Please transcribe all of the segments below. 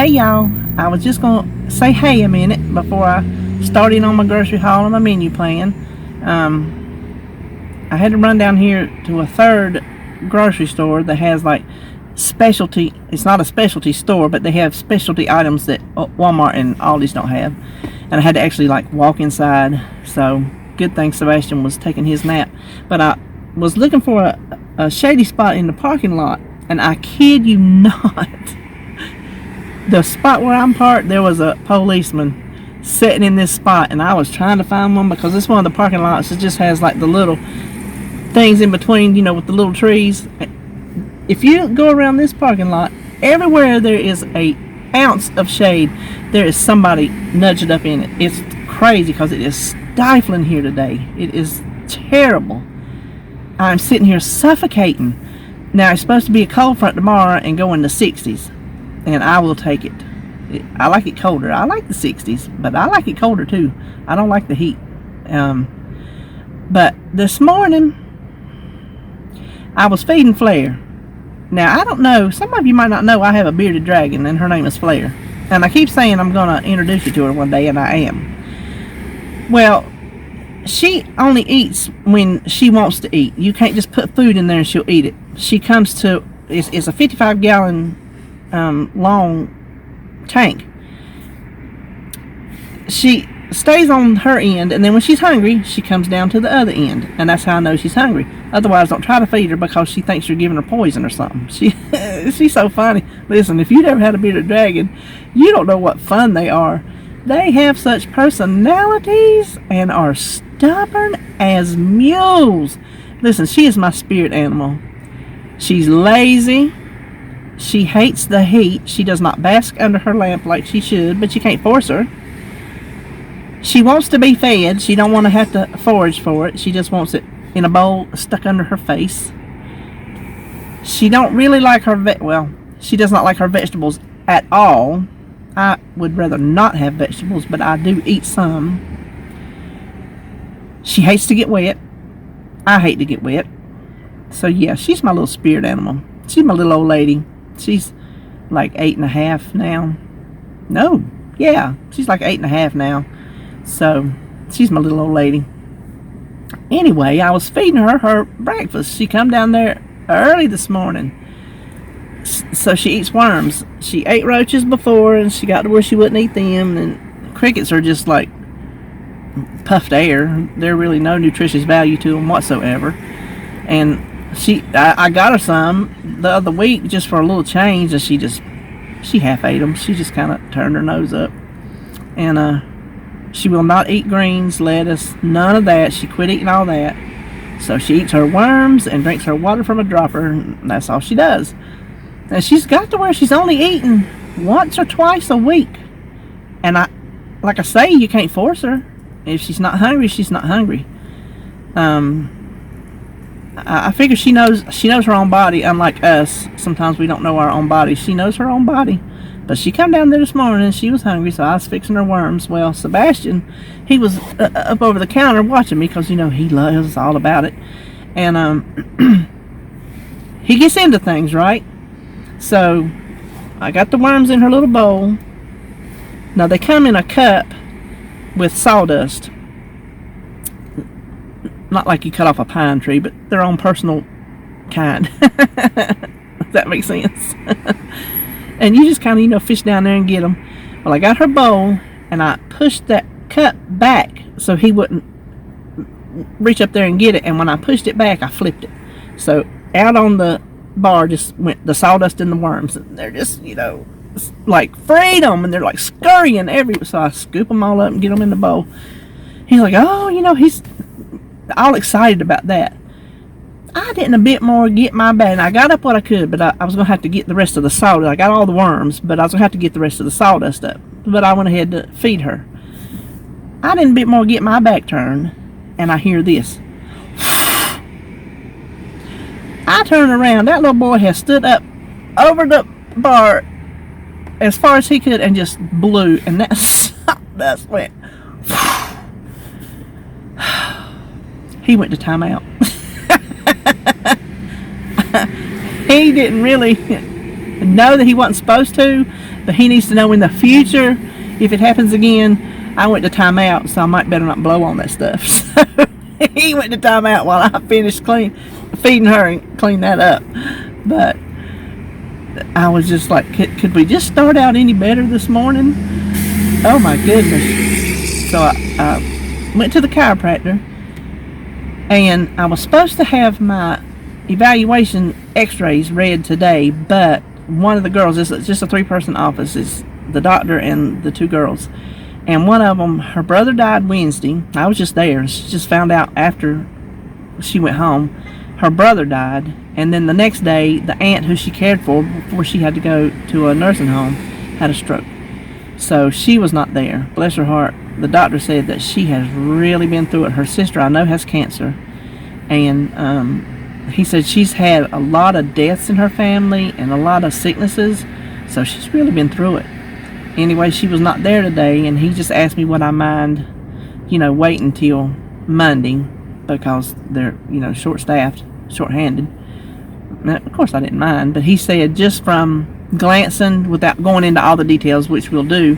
Hey y'all, I was just gonna say hey a minute before I started on my grocery haul and my menu plan. I had to run down here to a third grocery store that has like specialty. It's not a specialty store, but they have specialty items that Walmart and Aldi's don't have. And I had to actually like walk inside. So good thing Sebastian was taking his nap. But I was looking for a shady spot in the parking lot, and I kid you not, the spot where I'm parked, there was a policeman sitting in this spot, and I was trying to find one because it's one of the parking lots that just has like the little things in between, you know, with the little trees. If you go around this parking lot, everywhere there is a ounce of shade, there is somebody nudged up in it. It's crazy because it is stifling here today. It is terrible. I'm sitting here suffocating. Now it's supposed to be a cold front tomorrow and go in the 60s, and I will take it. I like it colder. I like the 60s, but I like it colder too. I don't like the heat. But this morning I was feeding Flair. Now I don't know, some of you might not know I have a bearded dragon, and her name is Flair. And I keep saying I'm gonna introduce you to her one day, and I am. Well, she only eats when she wants to eat. You can't just put food in there and she'll eat it. She comes to, it's a 55-gallon long tank. She stays on her end, and then when she's hungry, she comes down to the other end, and that's how I know she's hungry. Otherwise, don't try to feed her because she thinks you're giving her poison or something. She's so funny. Listen, if you've ever had a bearded dragon, you don't know what fun they are. They have such personalities and are stubborn as mules. Listen, she is my spirit animal. She's lazy. She hates the heat. She does not bask under her lamp like she should, but you can't force her. She wants to be fed. She don't want to have to forage for it. She just wants it in a bowl stuck under her face. She don't really like her she does not like her vegetables at all. I would rather not have vegetables, but I do eat some. She hates to get wet. I hate to get wet. So yeah, she's my little spirit animal. She's my little old lady. She's like 8.5 now. No, yeah, she's like 8.5 now. So she's my little old lady. Anyway, I was feeding her breakfast. She come down there early this morning. So she eats worms. She ate roaches before, and she got to where she wouldn't eat them. And crickets are just like puffed air. There's really no nutritious value to them whatsoever. And I got her some the other week just for a little change, and she half ate them. She just kind of turned her nose up. And she will not eat greens, lettuce, none of that. She quit eating all that. So she eats her worms and drinks her water from a dropper, and that's all she does. And she's got to where she's only eating once or twice a week. And like I say, you can't force her. If she's not hungry, she's not hungry. I figure she knows her own body, unlike us. Sometimes we don't know our own body. She knows her own body. But she come down there this morning and she was hungry, so I was fixing her worms. Well, Sebastian, he was up over the counter watching me because, you know, he loves all about it. And he gets into things, right? So I got the worms in her little bowl. Now they come in a cup with sawdust. Not like you cut off a pine tree, but their own personal kind. If that makes sense. And you just kind of, you know, fish down there and get them. Well, I got her bowl, and I pushed that cup back so he wouldn't reach up there and get it. And when I pushed it back, I flipped it. So out on the bar just went the sawdust and the worms. And they're just, you know, like freedom, and they're like scurrying everywhere. So I scoop them all up and get them in the bowl. He's like, oh, you know, he's all excited about that. I didn't a bit more get my bag. And I got up what I could, but I was going to have to get the rest of the sawdust. I got all the worms, but I was going to have to get the rest of the sawdust up. But I went ahead to feed her. I didn't a bit more get my back turned, and I hear this. I turn around. That little boy has stood up over the bar as far as he could and just blew. And that's went. He went to timeout. He didn't really know that he wasn't supposed to, But he needs to know in the future, if it happens again, I went to timeout, so I might better not blow on that stuff. So he went to timeout while I finished feeding her and clean that up. But I was just like, could we just start out any better this morning? Oh my goodness. So I went to the chiropractor, and I was supposed to have my evaluation x-rays read today, but one of the girls, it's just a 3-person office, is the doctor and the 2 girls, and one of them, her brother died Wednesday. I was just there. She just found out after she went home her brother died, and then the next day the aunt who she cared for before she had to go to a nursing home had a stroke. So she was not there. Bless her heart. The doctor said that she has really been through it. Her sister, I know, has cancer, and he said she's had a lot of deaths in her family and a lot of sicknesses, so she's really been through it. Anyway, she was not there today, and he just asked me would I mind, waiting till Monday, because they're, short-staffed, short-handed. Now, of course I didn't mind, but he said just from glancing, without going into all the details, which we'll do,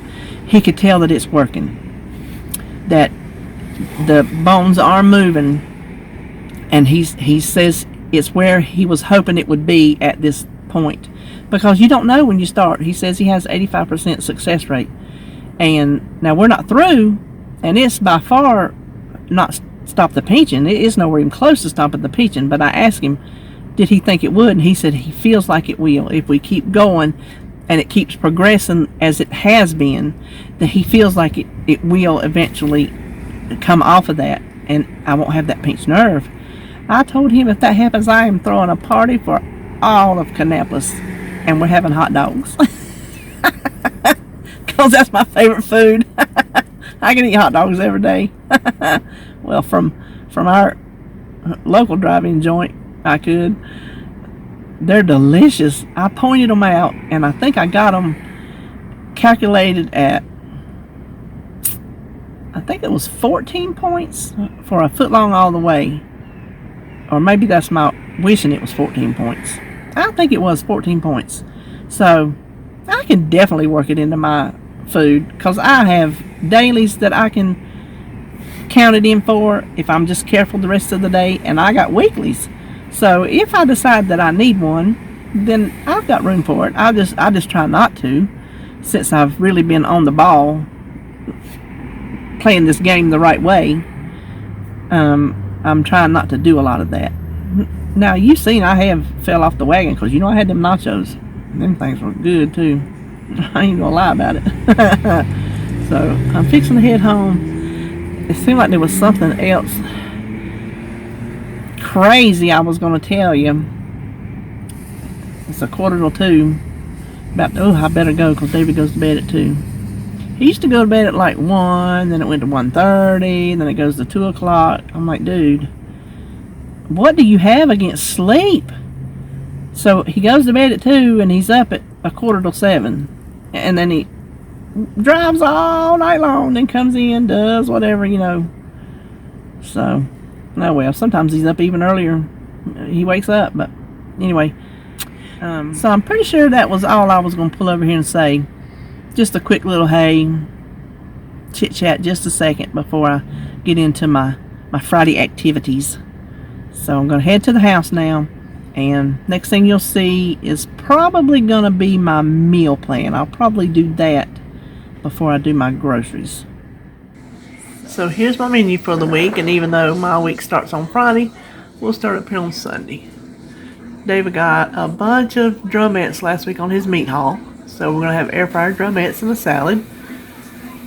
he could tell that it's working, that the bones are moving, and he says it's where he was hoping it would be at this point, because you don't know when you start. He says he has 85% success rate, and now we're not through, and it's by far not stop the pinching. It is nowhere even close to stopping the pinching, but I asked him did he think it would, and he said he feels like it will. If we keep going and it keeps progressing as it has been, that he feels like it will eventually come off of that, and I won't have that pinched nerve. I told him if that happens, I am throwing a party for all of Kannapolis, and we're having hot dogs. Because that's my favorite food. I can eat hot dogs every day. Well, from our local drive-in joint, I could. They're delicious. I pointed them out, and I think I got them calculated at, I think it was 14 points for a foot long all the way. Or maybe that's my wishing it was 14 points. I think it was 14 points. So I can definitely work it into my food, because I have dailies that I can count it in for if I'm just careful the rest of the day, and I got weeklies. So if I decide that I need one, then I've got room for it. I just try not to, since I've really been on the ball playing this game the right way. I'm trying not to do a lot of that. Now, you've seen I have fell off the wagon, because I had them nachos. Them things were good too. I ain't gonna lie about it. So I'm fixing to head home. It seemed like there was something else crazy I was gonna tell you. It's 1:45. I better go, because David goes to bed at 2. He used to go to bed at like 1, then it went to 1:30, then it goes to 2 o'clock. I'm like, dude, what do you have against sleep? So he goes to bed at 2, and he's up at 6:45, and then he drives all night long, then comes in, does whatever, So, oh well, sometimes he's up even earlier. He wakes up, but anyway. So I'm pretty sure that was all I was going to pull over here and say. Just a quick little chit chat, just a second before I get into my Friday activities. So I'm going to head to the house now, and next thing you'll see is probably going to be my meal plan. I'll probably do that before I do my groceries. So here's my menu for the week, and even though my week starts on Friday, we'll start up here on Sunday. David got a bunch of drumettes last week on his meat haul. So we're going to have air fryer drumettes and a salad.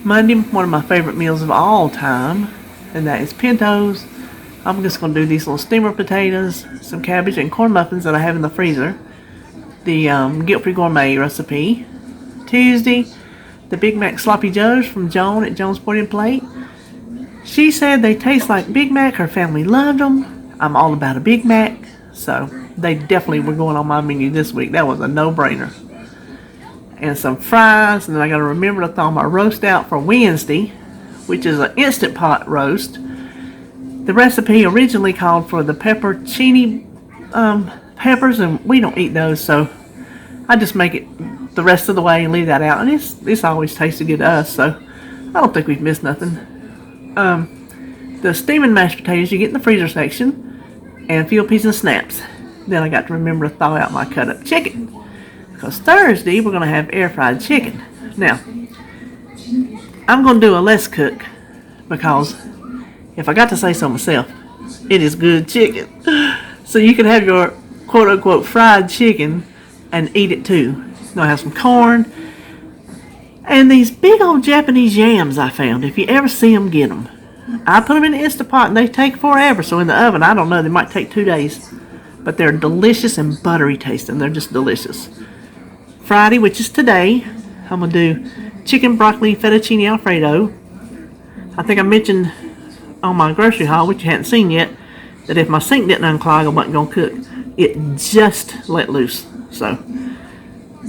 Monday, one of my favorite meals of all time, and that is pintos. I'm just going to do these little steamer potatoes, some cabbage, and corn muffins that I have in the freezer. The guilt-free gourmet recipe. Tuesday, the Big Mac Sloppy Joes from Joan at Joan's Sporting Plate. She said they taste like Big Mac. Her family loved them. I'm all about a Big Mac, so they definitely were going on my menu this week. That was a no-brainer. And some fries, and then I got to remember to thaw my roast out for Wednesday, which is an Instant Pot roast. The recipe originally called for the pepperoncini peppers, and we don't eat those, so I just make it the rest of the way and leave that out. And it's always tasted good to us, so I don't think we've missed nothing. The steaming mashed potatoes you get in the freezer section, and field peas and snaps. Then I got to remember to thaw out my cut up chicken, because Thursday we're going to have air fried chicken. Now, I'm going to do a less cook, because if I got to say so myself, it is good chicken. So you can have your quote unquote fried chicken and eat it too. You're going to have some corn and these big old Japanese yams I found. If you ever see them, get them. I put them in the Instapot and they take forever. So in the oven, I don't know, they might take 2 days. But they're delicious and buttery tasting. They're just delicious. Friday, which is today, I'm going to do chicken broccoli fettuccine alfredo. I think I mentioned on my grocery haul, which you hadn't seen yet, that if my sink didn't unclog, I wasn't going to cook. It just let loose. So,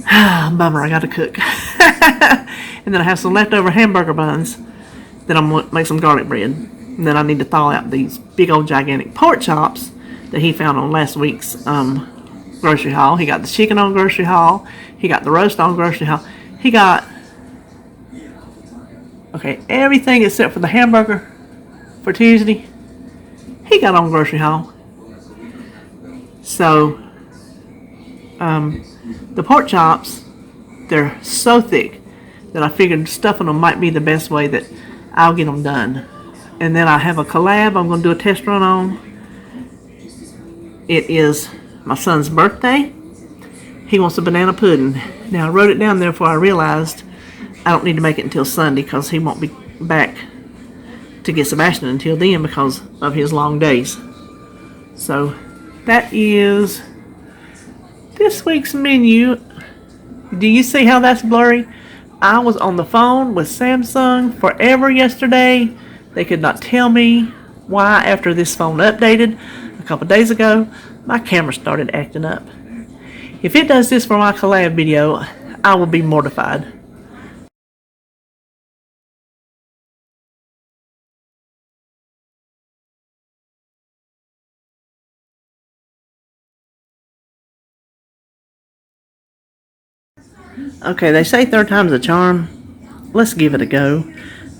bummer, I got to cook. And then I have some leftover hamburger buns. Then I'm going to make some garlic bread. And then I need to thaw out these big old gigantic pork chops that he found on last week's grocery haul. He got the chicken on grocery haul. He got the roast on grocery haul. He got, okay, everything except for the hamburger for Tuesday. He got on grocery haul. So, the pork chops, they're so thick that I figured stuffing them might be the best way that I'll get them done. And then I have a collab I'm going to do a test run on. It is my son's birthday. He wants a banana pudding. Now I wrote it down there before I realized I don't need to make it until Sunday because he won't be back to get Sebastian until then because of his long days. So that is this week's menu. Do you see how that's blurry? I was on the phone with Samsung forever yesterday. They could not tell me why after this phone updated a couple days ago, my camera started acting up. If it does this for my collab video, I will be mortified. Okay, they say third time's a charm. Let's give it a go.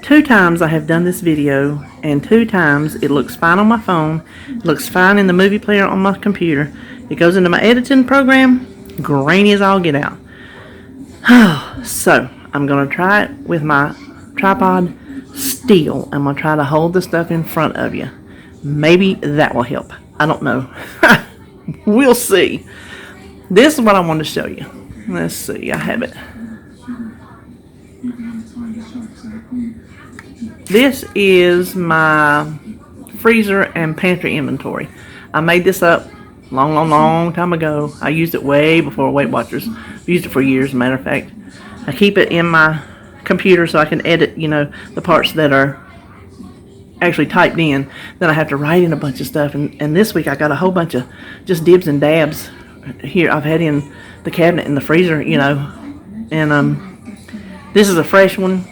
2 times I have done this video, and 2 times it looks fine on my phone, it looks fine in the movie player on my computer. It goes into my editing program, grainy as all get out. So, I'm going to try it with my tripod still. I'm going to try to hold the stuff in front of you. Maybe that will help. I don't know. We'll see. This is what I want to show you. Let's see, I have it. This is my freezer and pantry inventory. I made this up long time ago. I used it way before Weight Watchers. I've used it for years, as a matter of fact. I keep it in my computer so I can edit, you know, the parts that are actually typed in. Then I have to write in a bunch of stuff. And this week I got a whole bunch of just dibs and dabs here I've had in the cabinet in the freezer, you know. And this is a fresh one.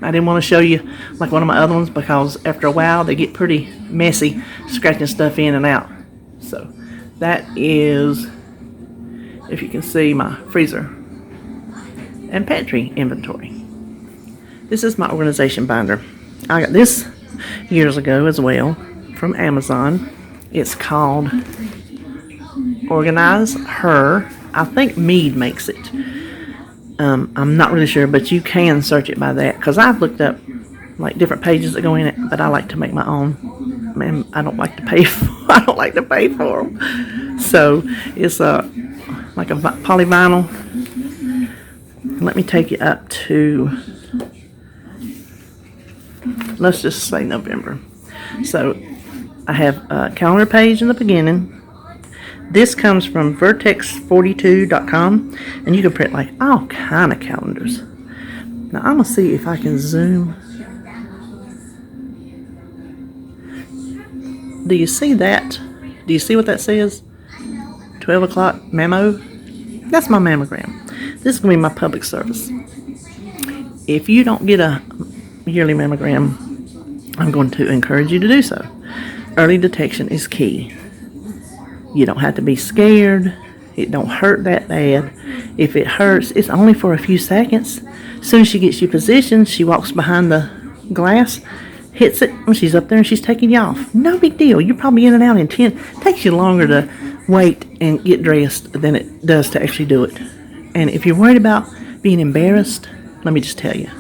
I didn't want to show you like one of my other ones because after a while they get pretty messy scratching stuff in and out. So that is, if you can see, my freezer and pantry inventory. This is my organization binder. I got this years ago as well from Amazon. It's called Organize Her. I think Mead makes it. I'm not really sure, but you can search it by that because I've looked up like different pages that go in it, but I like to make my own. Man, I don't like to pay for them. So it's like a polyvinyl. Let me take you up to, let's just say November. So I have a calendar page in the beginning. This comes from vertex42.com, and you can print like all kind of calendars. Now I'm gonna see if I can zoom. Do you see that? Do you see what that says? 12 o'clock mammo. That's my mammogram. This is gonna be my public service. If you don't get a yearly mammogram, I'm going to encourage you to do so. Early detection is key. You don't have to be scared. It don't hurt that bad. If it hurts, it's only for a few seconds. As soon as she gets you positioned, she walks behind the glass, hits it, and she's up there and she's taking you off. No big deal. You're probably in and out in 10. It takes you longer to wait and get dressed than it does to actually do it. And if you're worried about being embarrassed, let me just tell you,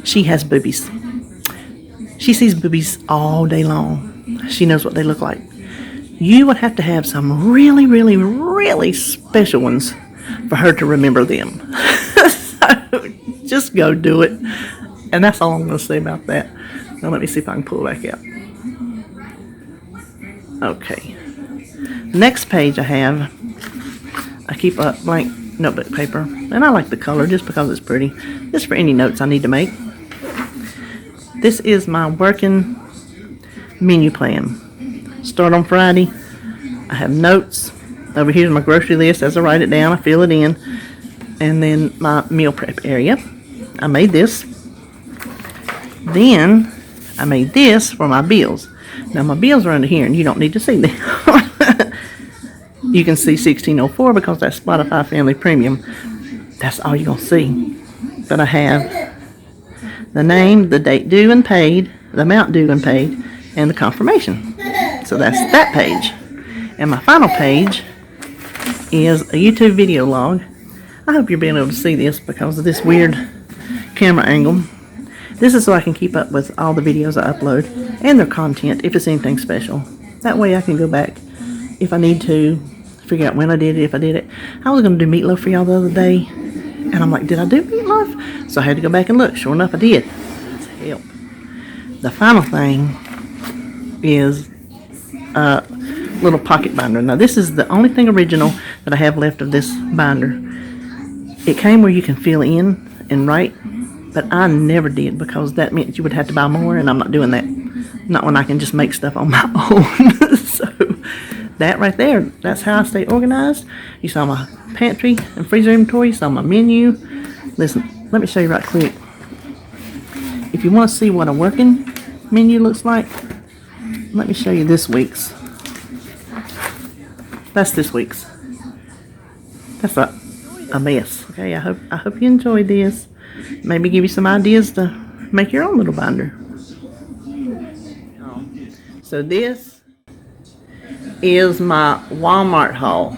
she has boobies. She sees boobies all day long. She knows what they look like. You would have to have some really, really, really special ones for her to remember them. So just go do it. And that's all I'm going to say about that. Now let me see if I can pull it back out. Okay. Next page I keep a blank notebook paper. And I like the color just because it's pretty. Just for any notes I need to make. This is my working menu plan. Start on Friday. I have notes. Over here's my grocery list. As I write it down, I fill it in. And then my meal prep area. I made this. Then I made this for my bills. Now my bills are under here and you don't need to see them. You can see 1604 because that's Spotify Family Premium. That's all you're going to see. But I have the name, the date due and paid, the amount due and paid, and the confirmation. So that's that page. And my final page is a YouTube video log. I hope you're being able to see this because of this weird camera angle. This is so I can keep up with all the videos I upload and their content if it's anything special. That way I can go back if I need to, figure out when I did it, if I did it. I was going to do meatloaf for y'all the other day. And I'm like, did I do meatloaf? So I had to go back and look. Sure enough, I did. Help. The final thing is a little pocket binder. Now, this is the only thing original that I have left of this binder. It came where you can fill in and write, but I never did because that meant you would have to buy more, and I'm not doing that. Not when I can just make stuff on my own. So that right there, that's how I stay organized. You saw my pantry and freezer inventory. You saw my menu. Listen, let me show you right quick. If you want to see what a working menu looks like, let me show you this week's. That's this week's. That's a mess. Okay, I hope you enjoyed this. Maybe give you some ideas to make your own little binder. So this is my Walmart haul.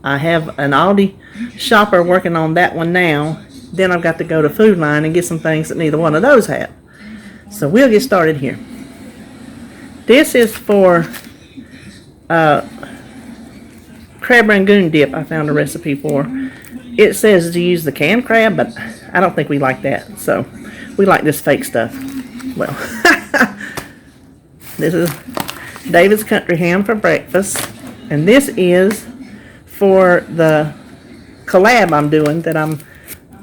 I have an Aldi shopper working on that one now. Then I've got to go to Food Lion and get some things that neither one of those have. So we'll get started here. This is for crab rangoon dip. I found a recipe for. It says to use the canned crab, but I don't think we like that. So we like this fake stuff. Well, this is David's Country Ham for breakfast. And this is for the collab I'm doing that I'm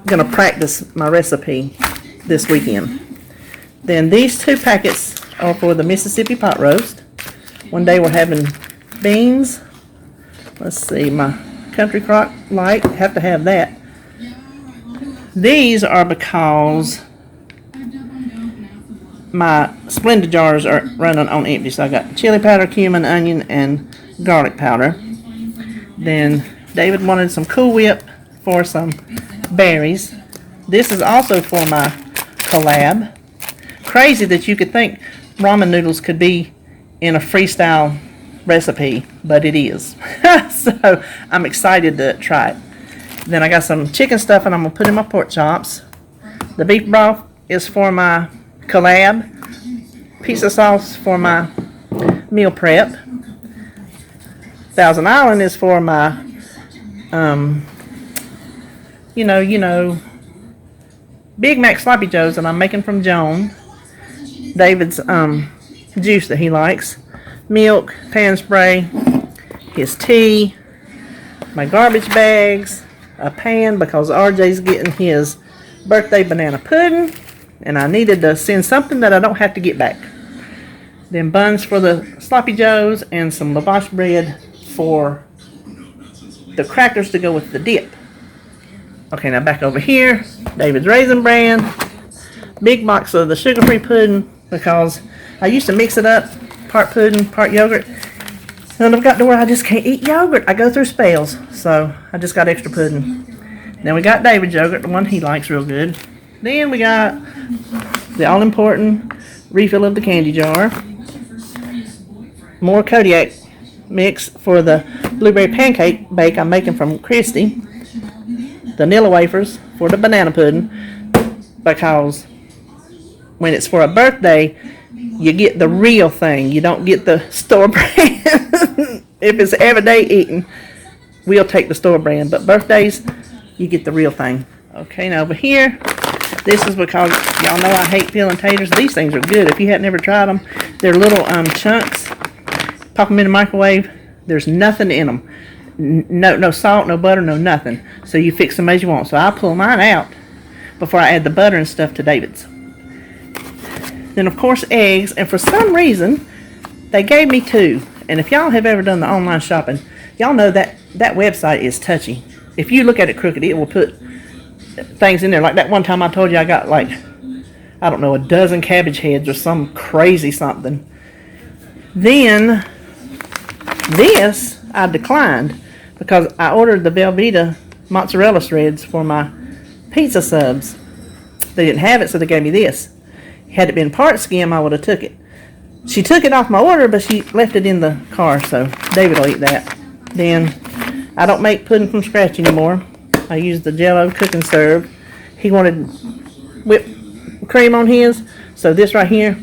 going to practice my recipe this weekend. Then these two packets are for the Mississippi pot roast. One day we're having beans. Let's see, my Country Crock Light, have to have that. These are because my Splenda jars are running on empty. So I got chili powder, cumin, onion, and garlic powder. Then David wanted some Cool Whip for some berries. This is also for my collab. Crazy that you could think ramen noodles could be in a Freestyle recipe, but it is. So I'm excited to try it. Then I got some chicken stuff and I'm going to put in my pork chops. The beef broth is for my collab. Pizza sauce for my meal prep. Thousand Island is for my, Big Mac Sloppy Joes that I'm making from Joan. David's juice that he likes. Milk, pan spray, his tea, my garbage bags, a pan because RJ's getting his birthday banana pudding, and I needed to send something that I don't have to get back. Then buns for the Sloppy Joes and some lavash bread for the crackers to go with the dip. Okay, now back over here, David's Raisin Bran, big box of the sugar-free pudding because I used to mix it up, part pudding, part yogurt. And I've got to where I just can't eat yogurt. I go through spells, so I just got extra pudding. Then we got David's yogurt, the one he likes real good. Then we got the all-important refill of the candy jar. More Kodiak mix for the blueberry pancake bake I'm making from Christy. Vanilla wafers for the banana pudding, because when it's for a birthday, you get the real thing. You don't get the store brand. If it's everyday eating, we'll take the store brand. But birthdays, you get the real thing. Okay, now over here, this is because y'all know I hate peeling taters. These things are good. If you hadn't ever tried them, they're little chunks. Pop them in the microwave. There's nothing in them. No salt, no butter, no nothing. So you fix them as you want. So I pull mine out before I add the butter and stuff to David's. Then of course eggs, and for some reason they gave me 2. And if y'all have ever done the online shopping, y'all know that that website is touchy. If you look at it crooked, it will put things in there. Like that one time I told you I got like, I don't know, a dozen cabbage heads or some crazy something. Then this I declined because I ordered the Velveeta mozzarella shreds for my pizza subs. They didn't have it, so they gave me this. Had it been part skim, I would have took it. She took it off my order, but she left it in the car, so David will eat that. Then I don't make pudding from scratch anymore. I use the Jell-O Cook and Serve. He wanted whipped cream on his, so this right here,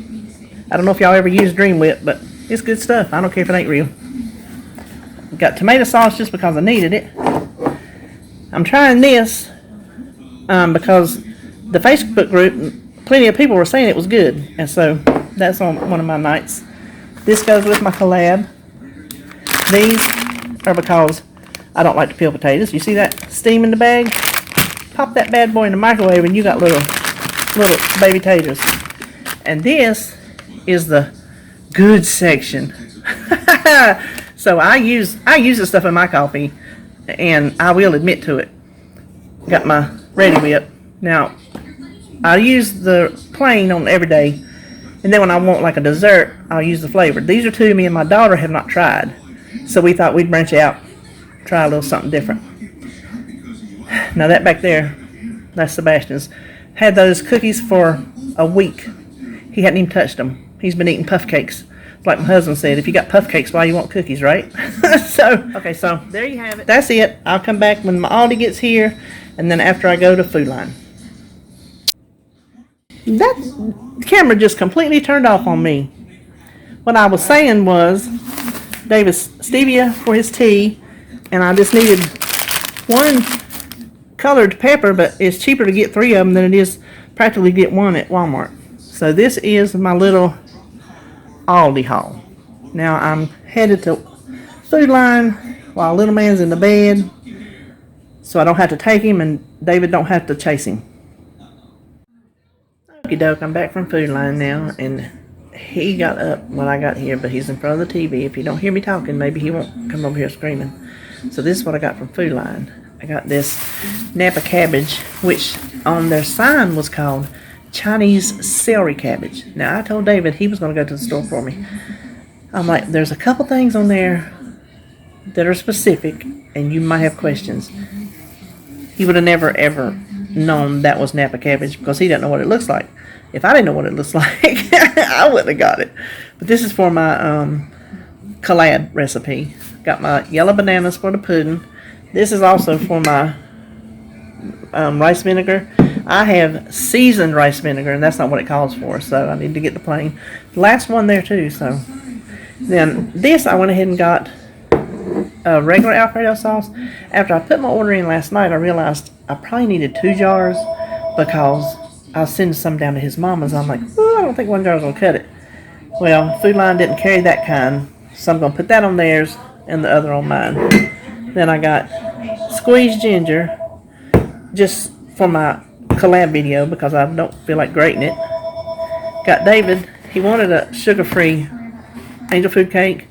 I don't know if y'all ever use Dream Whip, but it's good stuff. I don't care if it ain't real. Got tomato sauce just because I needed it. I'm trying this because the Facebook group, plenty of people were saying it was good, and so that's on one of my nights. This goes with my collab. These are because I don't like to peel potatoes. You see that steam in the bag? Pop that bad boy in the microwave and you got little baby taters. And this is the good section. So I use this stuff in my coffee, and I will admit to it. Got my Ready Whip. Now, I use the plain on every day, and then when I want like a dessert, I'll use the flavored. These are 2 me and my daughter have not tried, so we thought we'd branch out, try a little something different. Now that back there, that's Sebastian's. Had those cookies for a week. He hadn't even touched them. He's been eating puff cakes. Like my husband said, if you got puff cakes, why you want cookies, right? So there you have it. That's it. I'll come back when my Aldi gets here, and then after I go to Food Lion. That camera just completely turned off on me. What I was saying was, David's stevia for his tea, and I just needed 1 colored pepper, but it's cheaper to get 3 of them than it is practically get 1 at Walmart. So this is my little Aldi haul. Now I'm headed to Food Lion while little man's in the bed, so I don't have to take him and David don't have to chase him. Okie doke, I'm back from Food Lion now, and he got up when I got here, but he's in front of the TV. If you don't hear me talking, maybe he won't come over here screaming. So this is what I got from Food Lion. I got this Napa cabbage, which on their sign was called Chinese celery cabbage. Now I told David he was going to go to the store for me. I'm like, there's a couple things on there that are specific and you might have questions. He would have never ever known that was Napa cabbage because he doesn't know what it looks like. If I didn't know what it looks like, I wouldn't have got it. But this is for my collab recipe. Got my yellow bananas for the pudding. This is also for my rice vinegar. I have seasoned rice vinegar, and that's not what it calls for, so I need to get the plain. Last one there, too, so. Then this, I went ahead and got a regular Alfredo sauce. After I put my order in last night, I realized I probably needed 2 jars because I was sending some down to his mama's. I'm like, oh, I don't think 1 jar is going to cut it. Well, Food Lion didn't carry that kind, so I'm going to put that on theirs and the other on mine. Then I got squeezed ginger just for my collab video because I don't feel like grating it. Got David, he wanted a sugar-free angel food cake.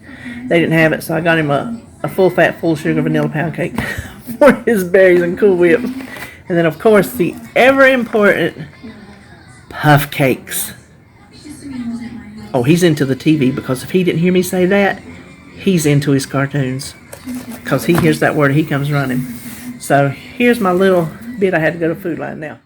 They didn't have it, so I got him a full-fat, full-sugar vanilla pound cake for his berries and Cool Whip. And then, of course, the ever-important puff cakes. Oh, he's into the TV because if he didn't hear me say that, he's into his cartoons. Because he hears that word, he comes running. So here's my little bit. I had to go to Food Lion now.